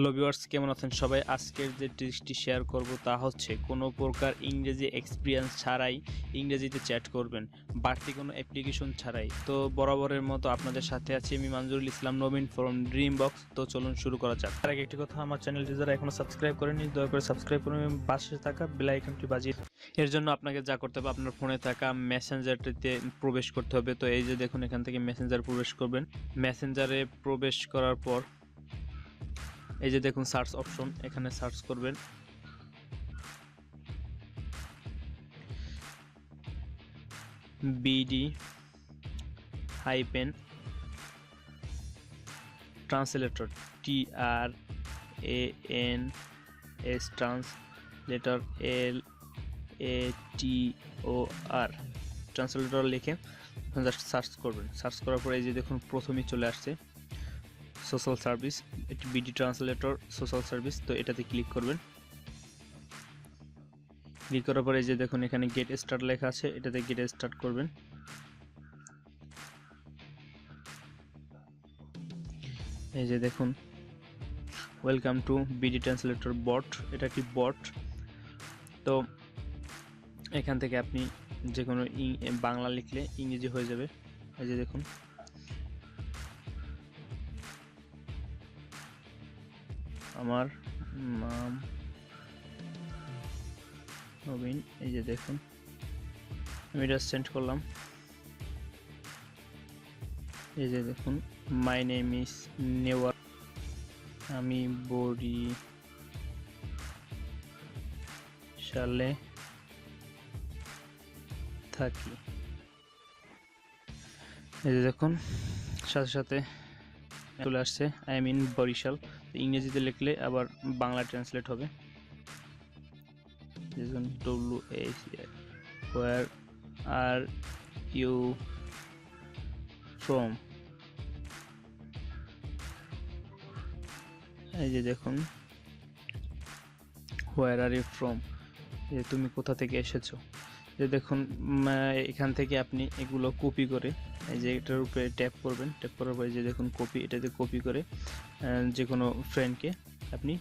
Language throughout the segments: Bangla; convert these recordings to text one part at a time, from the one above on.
হ্যালো ভিউয়ার্স, কেমন আছেন সবাই? আজকের যে ট্রিক্সটি শেয়ার করব তা হচ্ছে কোনো প্রকার ইংরেজি এক্সপিরিয়েন্স ছাড়াই ইংরেজিতে চ্যাট করবেন, বাড়তি কোনো অ্যাপ্লিকেশন ছাড়াই। তো বরাবরের মতো আপনাদের সাথে আছি আমি মানজুরুল ইসলাম নবীন ফ্রম ড্রিম বক্স। তো চলুন শুরু করা যাক। তার আগে একটি কথা, আমার চ্যানেলটি যারা এখনো সাবস্ক্রাইব করেনি দয়া করে সাবস্ক্রাইব করুন এবং পাশে থাকা বেল আইকনটি বাজিয়ে। এর জন্য আপনাকে যা করতে হবে, আপনার ফোনে থাকা মেসেঞ্জারটিতে প্রবেশ করতে হবে। তো এই যে দেখুন, এখান থেকে মেসেঞ্জার প্রবেশ করবেন। মেসেঞ্জারে প্রবেশ করার পর এই যে দেখুন সার্চ অপশন, এখানে সার্চ করবেন BD hyphen translator TRANS translator LATOR translator লিখে জাস্ট সার্চ করবেন। সার্চ করার পর এই যে দেখুন প্রথমেই চলে আসছে সোশ্যাল সার্ভিস, এটি বিডি ট্রান্সলেটর সোশ্যাল সার্ভিস। তো এটাতে ক্লিক করবেন। ক্লিক করার পরে এই যে দেখুন এখানে গেট স্টার্ট লেখা আছে, এটাতে গেট স্টার্ট করবেন। এই যে দেখুন ওয়েলকাম টু বিডি ট্রান্সলেটর বট, এটা একটি বট। তো এখান থেকে আপনি যে কোনো বাংলা লিখলে ইংরেজি হয়ে যাবে। এই যে দেখুন আমার নাম নবীন, এই যে দেখুন আমি এটা সেন্ড করলাম। এই যে দেখুন মাই নেম ইজ নেওয়ার, আমি বরিশালে থাকি। এই যে দেখুন সাথে সাথে চলে আসছে আই এম ইন বরিশাল। ইংরেজিতে লিখলে আবার বাংলা ট্রান্সলেট হবে। হোয়ার আর ইউ ফ্রম, এই যে দেখুন হোয়ার আর ইউ ফ্রম, যে তুমি কোথা থেকে এসেছো। যে দেখুন এখান থেকে আপনি এগুলো কপি করে এই যে এটার উপরে ট্যাপ করবেন। ট্যাপ করার পরে যে দেখুন কপি, এটাতে কপি করে যে কোনো ফ্রেন্ডকে আপনি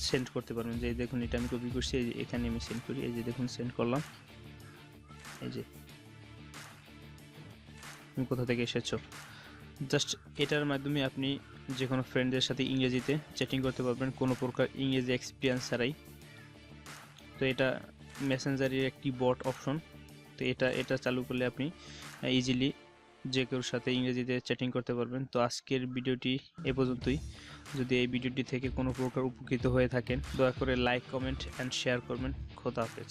সেন্ড করতে পারবেন। যে দেখুন এটা আমি কপি করছি, এই যে এখানে আমি সেন্ড করি। এই যে দেখুন সেন্ড করলাম। এই যে তুমি কোথা থেকে এসেছো, জাস্ট এটার মাধ্যমে আপনি যে কোনো ফ্রেন্ডদের সাথে ইংরেজিতে চ্যাটিং করতে পারবেন কোনো প্রকার ইংরেজি এক্সপিরিয়েন্স ছাড়াই। তো এটা মেসেঞ্জারের একটি বট অপশন। তো এটা চালু করলে আপনি ইজিলি যে কেউর সাথে ইংরেজিতে চ্যাটিং করতে পারবেন। তো আজকের ভিডিওটি এ পর্যন্তই। যদি এই ভিডিওটি থেকে কোনো প্রকার উপকৃত হয়ে থাকেন দয়া করে লাইক, কমেন্ট অ্যান্ড শেয়ার করবেন। খোদা হাফেজ।